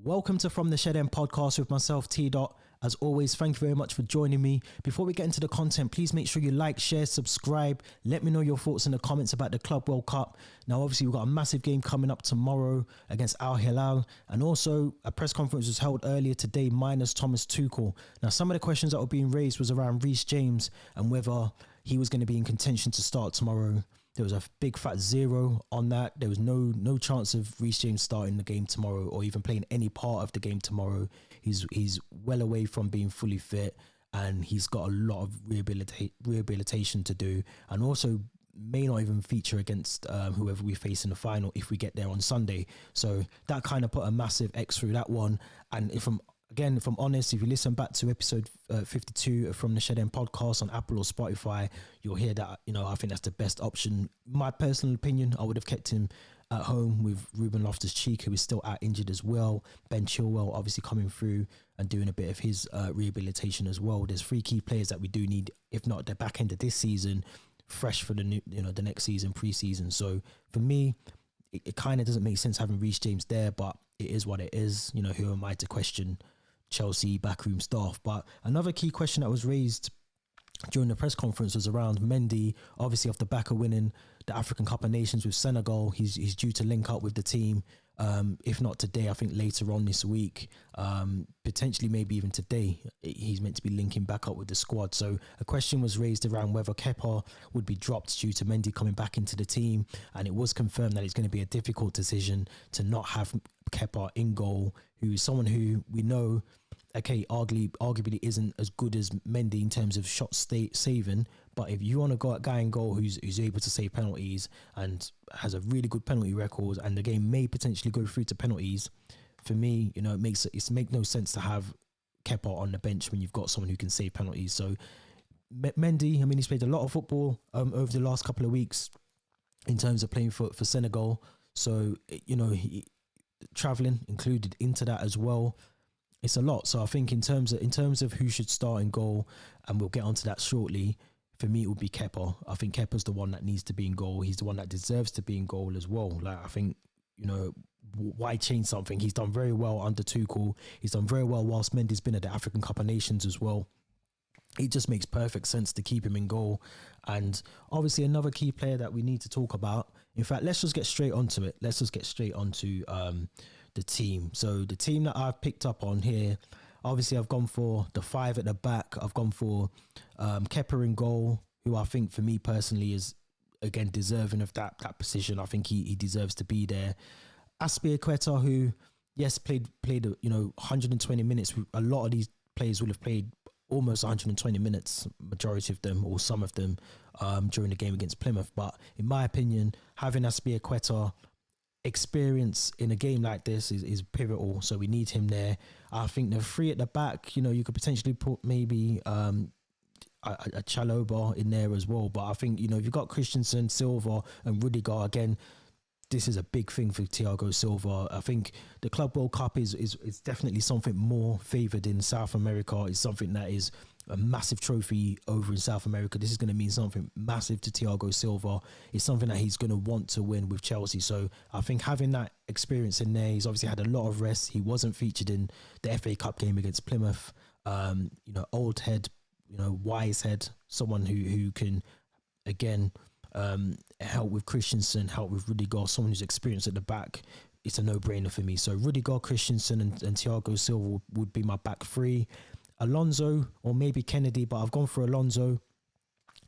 Welcome to From the Shed End podcast with myself, T.Dot. As always, thank you very much for joining me. Before we get into the content, please make sure you like, share, subscribe. Let me know your thoughts in the comments about the Club World Cup. Now, obviously, we've got a massive game coming up tomorrow against Hilal. And also, a press conference was held earlier today, minus Thomas Tuchel. Now, some of the questions that were being raised was around Reece James and whether he was going to be in contention to start tomorrow. There was a big fat zero on that. There was no chance of Reece James starting the game tomorrow or even playing any part of the game tomorrow. He's well away from being fully fit, and he's got a lot of rehabilitation to do, and also may not even feature against whoever we face in the final if we get there on Sunday. So that kind of put a massive X through that one. And if I'm honest, if you listen back to episode 52 from the Shed End podcast on Apple or Spotify, you'll hear that, I think that's the best option. My personal opinion, I would have kept him at home with Ruben Loftus-Cheek, who is still out injured as well. Ben Chilwell obviously coming through and doing a bit of his rehabilitation as well. There's three key players that we do need, if not at the back end of this season, fresh for the new, the next season, pre-season. So for me, it kind of doesn't make sense having Reece James there, but it is what it is. Who am I to question Chelsea backroom staff? But another key question that was raised during the press conference was around Mendy. Obviously, off the back of winning the African Cup of Nations with Senegal, he's due to link up with the team. If not today, I think later on this week, potentially maybe even today, he's meant to be linking back up with the squad. So a question was raised around whether Kepa would be dropped due to Mendy coming back into the team, and it was confirmed that it's going to be a difficult decision to not have Kepa in goal, who is someone who we know, arguably isn't as good as Mendy in terms of shot saving. But if you want to go a guy in goal who's able to save penalties and has a really good penalty record, and the game may potentially go through to penalties, for me, it makes no sense to have Kepa on the bench when you've got someone who can save penalties. So Mendy, he's played a lot of football over the last couple of weeks in terms of playing for Senegal. So he traveling included into that as well. It's a lot. So I think in terms of who should start in goal, and we'll get onto that shortly, for me it would be Kepa. I think Kepa's the one that needs to be in goal. He's the one that deserves to be in goal as well. Like, I think, why change something? He's done very well under Tuchel. He's done very well whilst Mendy's been at the African Cup of Nations as well. It just makes perfect sense to keep him in goal. And obviously another key player that we need to talk about. In fact, let's just get straight onto it. Let's just get straight onto the team. So the team that I've picked up on here, obviously I've gone for the five at the back. I've gone for Kepa in goal, who I think for me personally is, again, deserving of that position. I think he deserves to be there. Azpilicueta, who, yes, played 120 minutes. A lot of these players will have played almost 120 minutes, majority of them or some of them, during the game against Plymouth. But in my opinion, having Azpilicueta experience in a game like this is pivotal. So we need him there. I think the three at the back, you could potentially put maybe a Chalobah in there as well. But I think, if you've got Christensen, Silva and Rudiger, again, this is a big thing for Thiago Silva. I think the Club World Cup is definitely something more favoured in South America. It's something that is a massive trophy over in South America. This is going to mean something massive to Thiago Silva. It's something that he's going to want to win with Chelsea. So I think having that experience in there, he's obviously had a lot of rest. He wasn't featured in the FA Cup game against Plymouth. Old head, wise head, someone who can, again, help with Christensen, help with Rudiger, someone who's experienced at the back. It's a no-brainer for me. So Rudiger, Christensen and Thiago Silva would be my back three. Alonso or maybe Kennedy, but I've gone for Alonso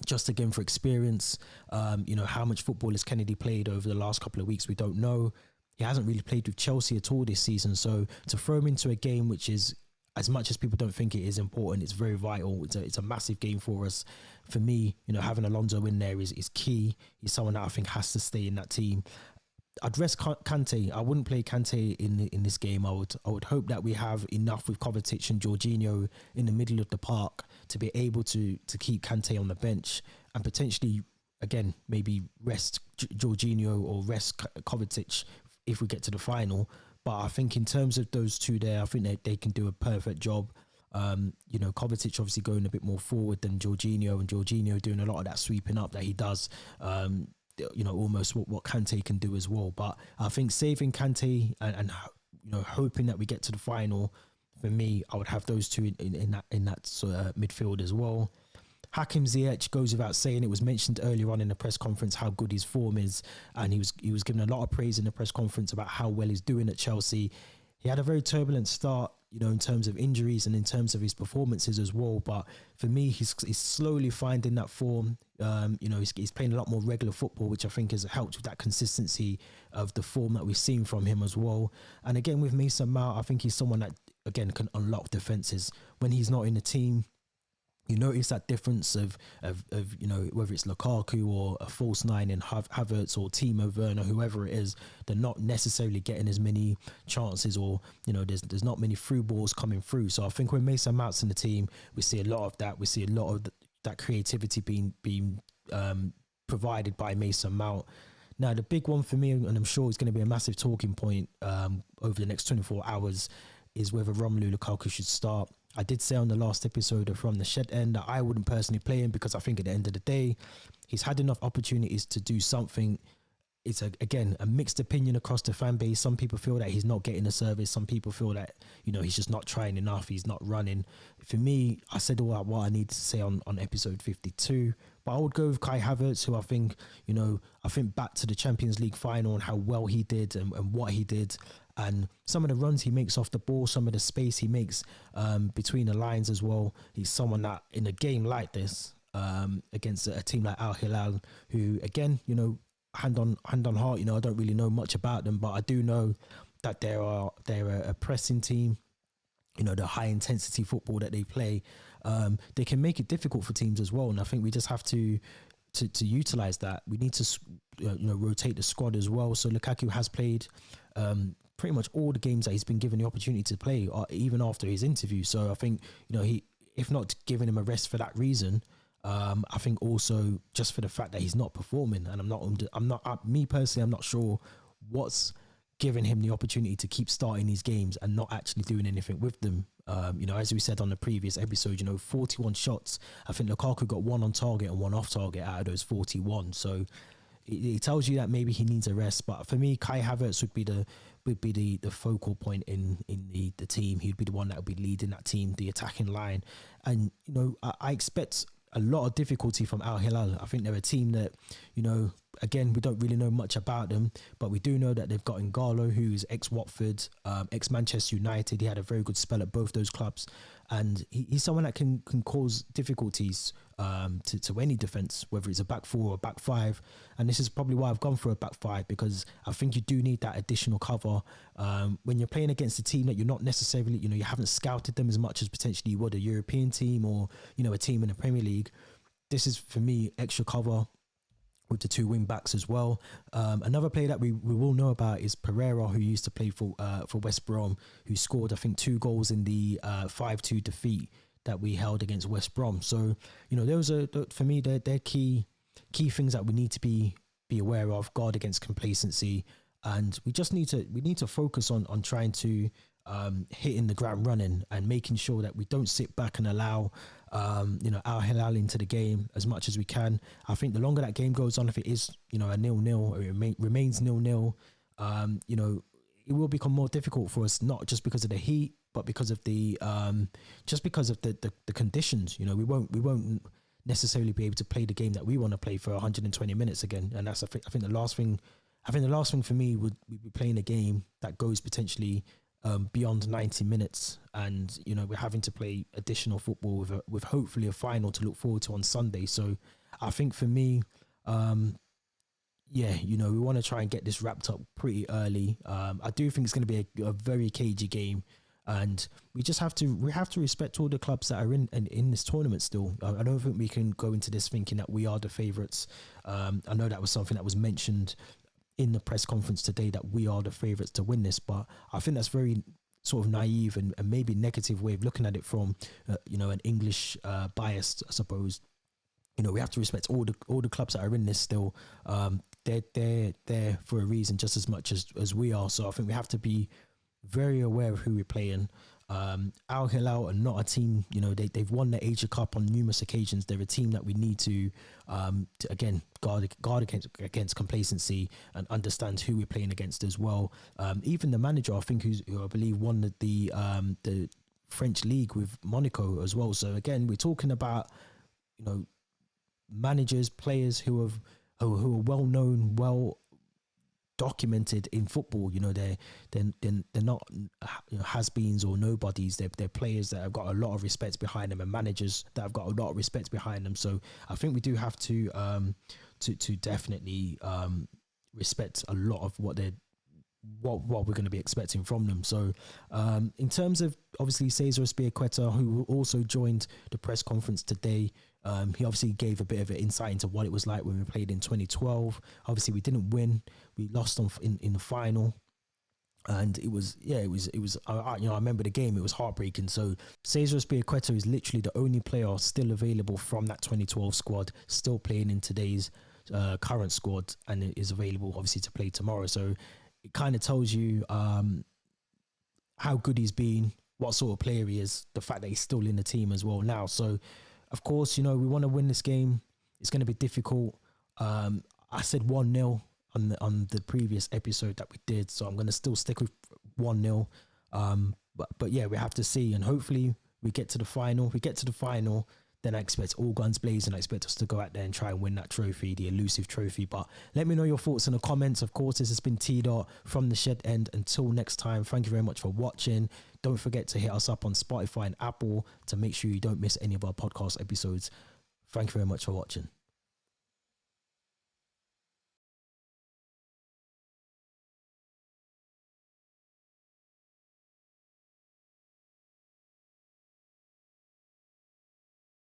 just again for experience. How much football has Kennedy played over the last couple of weeks? We don't know. He hasn't really played with Chelsea at all this season. So to throw him into a game which is, as much as people don't think it is important, it's very vital. It's a massive game for us. For me, having Alonso in there is key. He's someone that I think has to stay in that team. I'd rest Kante. I wouldn't play Kante in this game. I would hope that we have enough with Kovacic and Jorginho in the middle of the park to be able to keep Kante on the bench and potentially, again, maybe rest Jorginho or rest Kovacic if we get to the final. But I think in terms of those two there, I think they can do a perfect job. Kovacic obviously going a bit more forward than Jorginho, and Jorginho doing a lot of that sweeping up that he does. Almost what Kante can do as well. But I think saving Kante and hoping that we get to the final. For me, I would have those two in that midfield as well. Hakim Ziyech goes without saying. It was mentioned earlier on in the press conference how good his form is, and he was given a lot of praise in the press conference about how well he's doing at Chelsea. He had a very turbulent start, in terms of injuries and in terms of his performances as well. But for me, he's slowly finding that form. He's playing a lot more regular football, which I think has helped with that consistency of the form that we've seen from him as well. And again, with Mason Mount, I think he's someone that, again, can unlock defenses. When he's not in the team, you notice that difference of whether it's Lukaku or a false nine in Havertz or Timo Werner, whoever it is, they're not necessarily getting as many chances, or there's not many through balls coming through. So I think when Mason Mount's in the team, we see a lot of that. We see a lot of that creativity being provided by Mason Mount. Now, the big one for me, and I'm sure it's going to be a massive talking point over the next 24 hours, is whether Romelu Lukaku should start. I did say on the last episode of From the Shed End that I wouldn't personally play him, because I think at the end of the day, he's had enough opportunities to do something. It's again a mixed opinion across the fan base. Some people feel that he's not getting the service. Some people feel that he's just not trying enough. He's not running. For me, I said all what I need to say on episode 52. But I would go with Kai Havertz, who I think back to the Champions League final and how well he did and what he did. And some of the runs he makes off the ball, some of the space he makes between the lines as well. He's someone that in a game like this, against a team like Al Hilal, who again, hand on heart, I don't really know much about them, but I do know that they're a pressing team. The high intensity football that they play, they can make it difficult for teams as well. And I think we just have to utilize that. We need to rotate the squad as well. So Lukaku has played pretty much all the games that he's been given the opportunity to play, even after his interview. So I think he, if not giving him a rest for that reason, I think also just for the fact that he's not performing, and me personally, I'm not sure what's giving him the opportunity to keep starting these games and not actually doing anything with them. As we said on the previous episode, 41 shots. I think Lukaku got one on target and one off target out of those 41. So it tells you that maybe he needs a rest. But for me, Kai Havertz would be the focal point in the team. He'd be the one that would be leading that team, the attacking line. And I expect a lot of difficulty from Al Hilal. I think they're a team that, again, we don't really know much about them, but we do know that they've got N'Golo, who's ex-Watford, ex-Manchester United. He had a very good spell at both those clubs, and he's someone that can cause difficulties to any defence, whether it's a back four or a back five. And this is probably why I've gone for a back five, because I think you do need that additional cover when you're playing against a team that you're not necessarily, you haven't scouted them as much as potentially you would a European team or, a team in the Premier League. This is, for me, extra cover with the two wing backs as well. Another player that we will know about is Pereira, who used to play for West Brom, who scored, I think, 2 goals in the 5-2 defeat that we held against West Brom. So, those are, for me, they're key things that we need to be aware of, guard against complacency. And we need to focus on trying to hitting the ground running and making sure that we don't sit back and allow Al Hilal into the game as much as we can. I think the longer that game goes on, if it is a 0-0 or it remains 0-0, it will become more difficult for us, not just because of the heat, but because of the conditions. We won't necessarily be able to play the game that we want to play for 120 minutes again. And that's I think the last thing for me would be playing a game that goes potentially beyond 90 minutes, and we're having to play additional football with hopefully a final to look forward to on Sunday. So I think for me, we want to try and get this wrapped up pretty early. I do think it's going to be a very cagey game, and we have to respect all the clubs that are in this tournament still. I don't think we can go into this thinking that we are the favourites. I know that was something that was mentioned in the press conference today, that we are the favourites to win this, but I think that's very sort of naive and maybe negative way of looking at it from an English bias, I suppose. We have to respect all the clubs that are in this still. They're there for a reason just as much as we are. So I think we have to be very aware of who we're playing. Al Hilal are not a team, you know, they've won the Asia Cup on numerous occasions. They're a team that we need to again, guard against complacency and understand who we're playing against as well. Even the manager, I think, who I believe won the French league with Monaco as well. So again, we're talking about, you know, managers, players who are well known, well documented in football. You know, they're not, you know, has-beens or nobodies. They're players that have got a lot of respect behind them, and managers that have got a lot of respect behind them. So I think we do have to definitely respect a lot of what we're going to be expecting from them. So in terms of obviously Cesar Azpilicueta, who also joined the press conference today, he obviously gave a bit of an insight into what it was like when we played in 2012. Obviously we didn't win, we lost in the final, and it was you know, I remember the game, it was heartbreaking. So Cesar Azpilicueta is literally the only player still available from that 2012 squad, still playing in today's current squad, and it is available obviously to play tomorrow. So it kind of tells you how good he's been, what sort of player he is, the fact that he's still in the team as well now. So, of course, you know, we want to win this game. It's going to be difficult. I said 1-0 on the previous episode that we did, so I'm going to still stick with 1-0. But yeah, we have to see, and hopefully we get to the final. If we get to the final, then I expect all guns blazing. I expect us to go out there and try and win that trophy, the elusive trophy. But let me know your thoughts in the comments. Of course, this has been T.Dot from the Shed End. Until next time, thank you very much for watching. Don't forget to hit us up on Spotify and Apple to make sure you don't miss any of our podcast episodes. Thank you very much for watching.